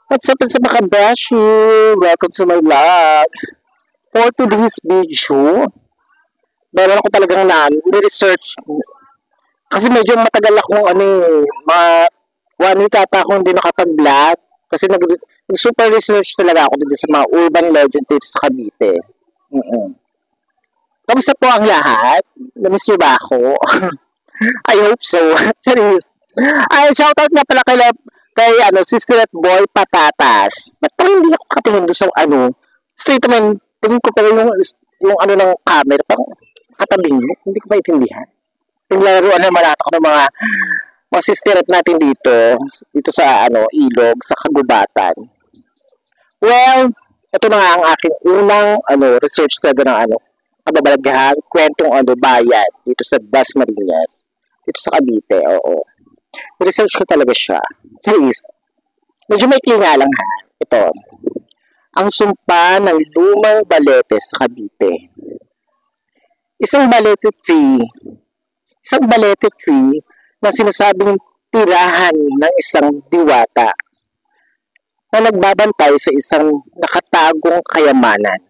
What's up, mga kabeshi? Welcome to my vlog. For today's video, meron ako talagang research kasi medyo matagal akong mga 1 week ata akong hindi nakapag-vlog kasi super research talaga ako dito sa mga urban legend dito sa Cavite. Kamusta po ang lahat? Namiss niyo ba ako? I hope so. Serious. Ay, shoutout nga pala kay Sister at Boy Patatas. Ba't parang hindi ako katingin doon sa straight naman, tingin ko pero yung ng camera, parang katabing, hindi ko maintindihan. Tinglaruan naman ako ng mga sister at natin dito sa ilog, sa kagubatan. Well, ito na nga ang aking unang research talaga ng kababalaghan, kwentong bayan dito sa Dasmariñas, dito sa Cavite, oo. Research ko talaga siya. Please. Medyo may nga lang ha. Ito. Ang sumpa ng lumang balete sa Cavite. Isang balete tree na sinasabing tirahan ng isang diwata na nagbabantay sa isang nakatagong kayamanan.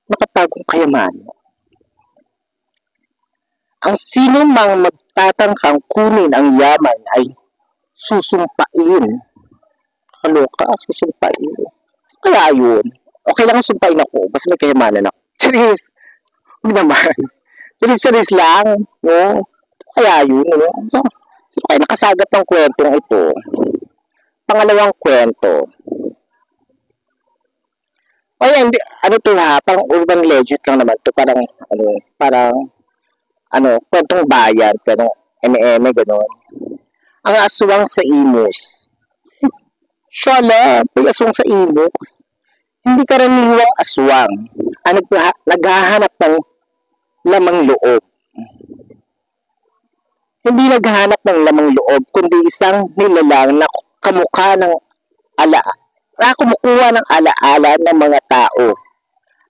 Nakatagong kayamanan. Ang sino mang magtatangkang kunin ang yaman ay susumpain. Kaloka, susumpain. So, kaya yun. Okay lang sumpain ako. Basta may kayamanan ako. Serious. Hindi naman. Serious lang. No? Kaya yun. No? So kaya nakasagat ng kwentong ito. Pangalawang kwento. O yan, to ha? Parang urban legend lang naman to. Parang kwentong bayan, pero eme-eme, gano'n. Ang aswang sa Imus. Shala, may aswang sa Imus. Hindi karaniwang aswang ang naghahanap ng lamang loob. Hindi naghahanap ng lamang loob, kundi isang nilalang na kumukuha ng alaala ng mga tao.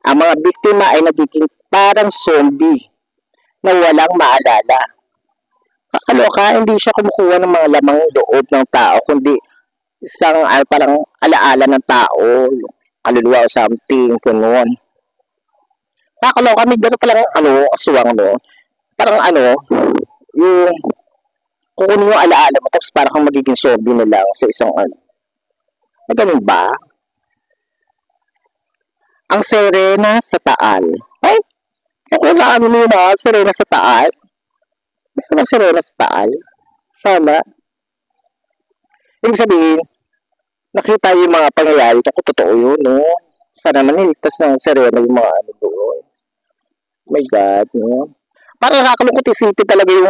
Ang mga biktima ay nagiging parang zombie na walang maalala. Kakaloka, hindi siya kumukuha ng mga lamang loob ng tao, kundi isang parang alaala ng tao, kaluluwa o something, gano'n. Kakaloka, may gano'n palang aswang, no? Parang yung kukunin yung alaala mo, tapos parang kang magiging zombie na lang sa isang na ganun ba? Ang Serena sa Taal. Ay, wala nyo na, Serena sa Taal. Meron na Serena sa Taal. Sana. Ibig sabihin, nakita yung mga pangyayari ito, kung totoo yun, no? Sana maniligtas ng Serena yung mga doon. Oh my God, no? Parang nakakalungkot isipin talaga yung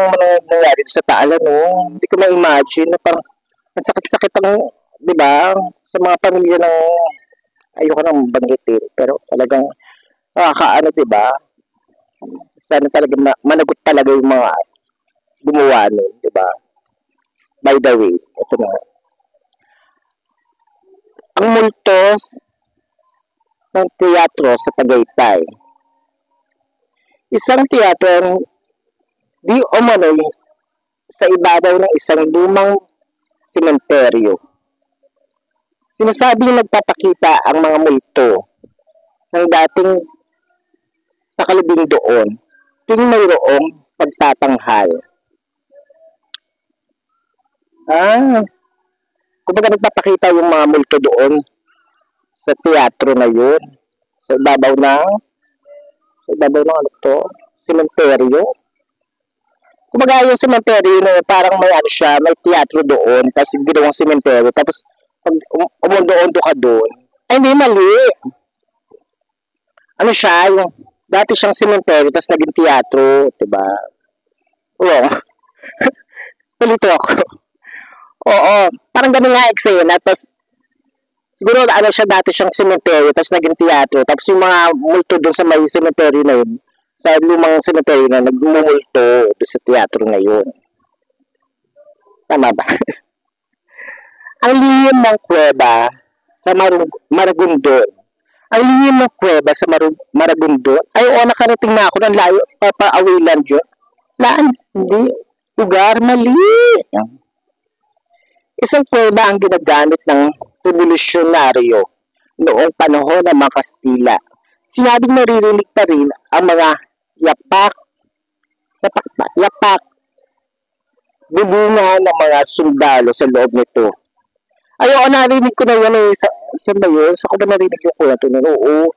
nangyari sa Taal, no? Hindi ko ma-imagine na parang ang sakit-sakit ang, di ba? Sa mga pamilya ng ayoko nang banggitin, pero talagang nakakaano, di ba? Sana talaga managot talaga yung mga gumawa nun, di ba? By the way, ito na. Ang multos ng teatro sa Tagaytay. Isang teatro di umano'y sa ibabaw ng isang lumang sementeryo. Sinasabing nagpapakita ang mga multo ng dating nakalibing doon tuwing mayroong pagtatanghal. Kumbaga nagpapakita yung mga multo doon sa teatro na yun. Sa ibabaw ng sementeryo. Kumbaga yung sementeryo na parang may may teatro doon, tapos ginawang sementeryo, tapos pag umundo-ondo ka doon, ay hindi mali. Yung dati siyang sementeryo, tapos naging teatro, diba? Oo. Palito ako. Oo. Parang ganun nga eksena, tapos siguro siya dati siyang sementeryo, tapos naging teatro, tapos yung mga multo doon sa may sementeryo na yun, sa lumang sementeryo na nagmumulto doon sa teatro na yun. Tama ba? Ang lihim ng kuweba sa Maragondon. Ang lihim ng kuweba sa Maragondon. Ay, nakarating na ako ng layo. Papa-awilan dyan. Laan, hindi. Lugar, mali. Isang kuweba ang ginagamit ng revolusyonaryo noong panahon ng mga Kastila. Sinabing naririnig pa rin ang mga yapak, yapak, bubunga ng mga sundalo sa loob nito. Ayoko, narinig ko na yun eh. Saan ba yun? Sa ko ba narinig yung kwento nun? Oo.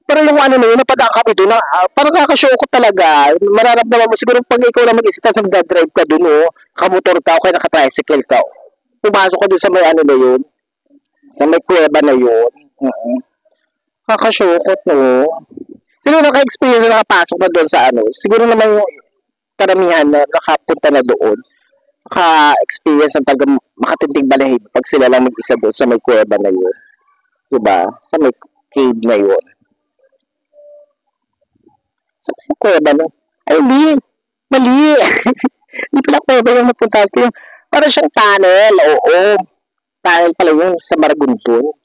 Pero yung ano na yun, napadaan kami doon, parang kakashow ko talaga. Mararamdaman mo, siguro pag ikaw na mag-isip ka, nag-drive ka doon, oh, kamotor ka, o kaya naka-tricycle ka, pumasok ka doon sa may ano na yun, sa may kuweba na yun. Kakashow ko, no? Siguro naka-experience na nakapasok na doon sa ano, siguro naman yung karamihan na nakapunta na doon, naka-experience ng taga makatindig balahib pag sila lang mag-isa doon sa may kuweba na yun. Diba? Sa may cave na yun. Sa may kuweba na. Ay, hindi. Mali. Hindi pala kuweba yung napunta ko. Para siyang tunnel. Oo. Tunnel pala yung sa Maragondon.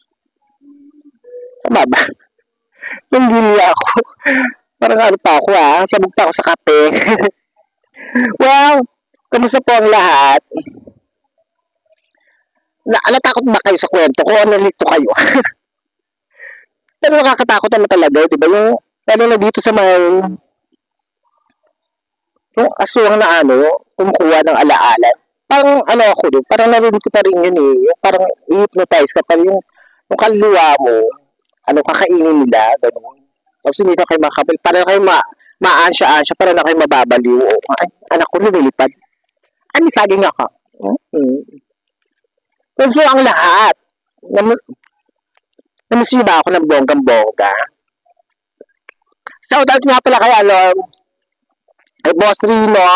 Tama ba? Yung gili ako. Parang ano pa ako sabog pa ako sa kape. Well, kamusta po ang lahat? Natakot ba kayo sa kwento ko? Nalito kayo? Pero nakakatakot naman talaga, di ba? Yung, ano na dito sa mga, yung aswang na ano, kumukuha ng alaala. Parang ano ako doon, parang narinig ko pa rin yun eh. Yung parang i-hypnotize ka, parang yung kaluluwa mo, ano, kakainin nila, gano'n. Tapos hindi na kayo makapal, parang kayo maansya-ansya, parang na kayo mababaliw. Ay, anak ko, lumilipad. Ano, saging ako. So, ang lahat, namiss niyo ba ako ng bonggang-bongga? Shoutout nga pala kay, kay Boss Rino,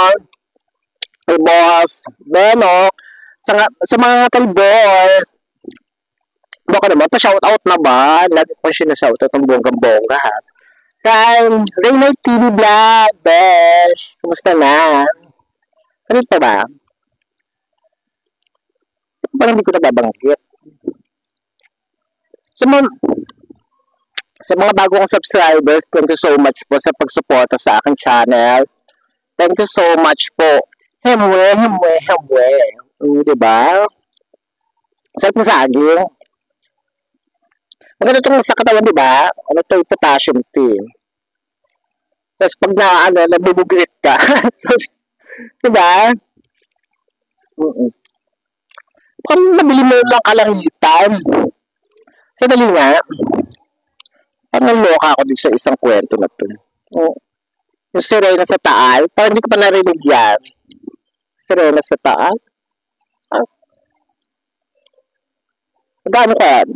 kay Boss Benok, sa mga talboys. Baka naman, pa-shoutout na ba? Lagi ko siya na-shoutout ng bonggang-bongga, ha? Kay Raynard TV Vlog, Besh, kumusta na? Ano pa ba? Parang hindi ko nababanggit. Sa mga bago kong subscribers, thank you so much po sa pagsuporta sa aking channel. Thank you so much po. Hemwe. Diba? Sarap na saging. Maganda itong sa katawan, diba? Ano ito, potassium tea. Tapos pag nabubugrit ka. Diba? Parang nabili mo lang kalangitan. Sadali nga. Parang naloka ako din sa isang kwento na ito. Yung sirena sa Taal. Parang hindi ko pa narinig yan. Sirena sa Taal? Magkano ka yan?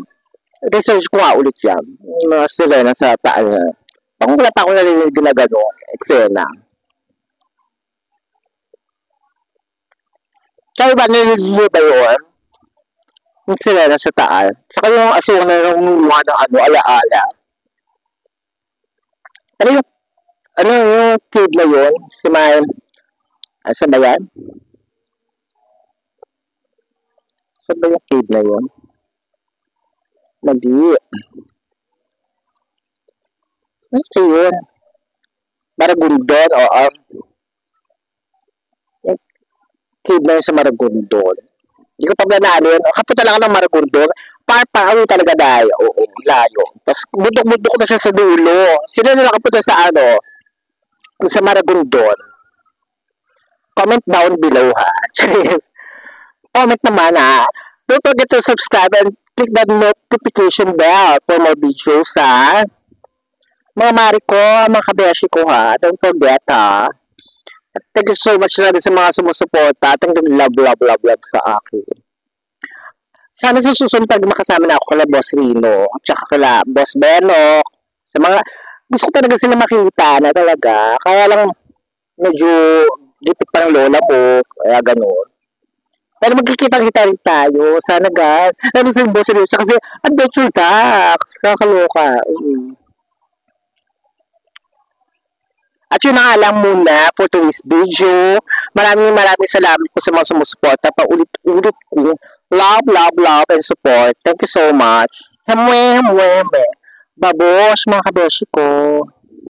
Research ko nga ulit yan. Yung mga sirena sa Taal na. Parang wala pa ako narinig na gano'n. Eksena. Kaya ba narinig nyo ba yun? Yung sirena sa Taal. Saka yung aswang na nangunguha ng alaala. Ano yung kid na yun? Si May, saan ba yan? Saan ba yung kid na yun? Hindi. Ano yun? Maragondon, oo. Yung kid na yun sa Maragondon. Hindi ko pa ganaan yun. Kapunta lang ako ng Maragondon. Parang talaga dahil. Oo, layo. Tapos bundok-bundok ko na siya sa dulo. Sino na nakapunta sa sa Maragondon? Comment down below, ha? Comment naman, ha? Don't forget to subscribe and click that notification bell for more videos, ha? Mga mari ko, mga kabeshi ko, ha? Don't forget, ha? At thank you so much na sa mga sumusuporta. Thank you, love sa akin. Sana sa susunod makasama na ako kala Boss Rino at saka kala Boss Benok. Sa mga, gusto ko talaga sila makita na talaga. Kaya lang medyo gipit pa ng lola mo. Kaya gano'n. Pero magkikita-kita rin tayo. Sana guys. Ano sa Boss Rino? Kasi adventure tax. Kakaloka. At yun na lang muna for today's video. Maraming salamat po sa mga sumusuporta. Paulit-ulit ko. Love, and support. Thank you so much. Babosh, mga kabeshi ko.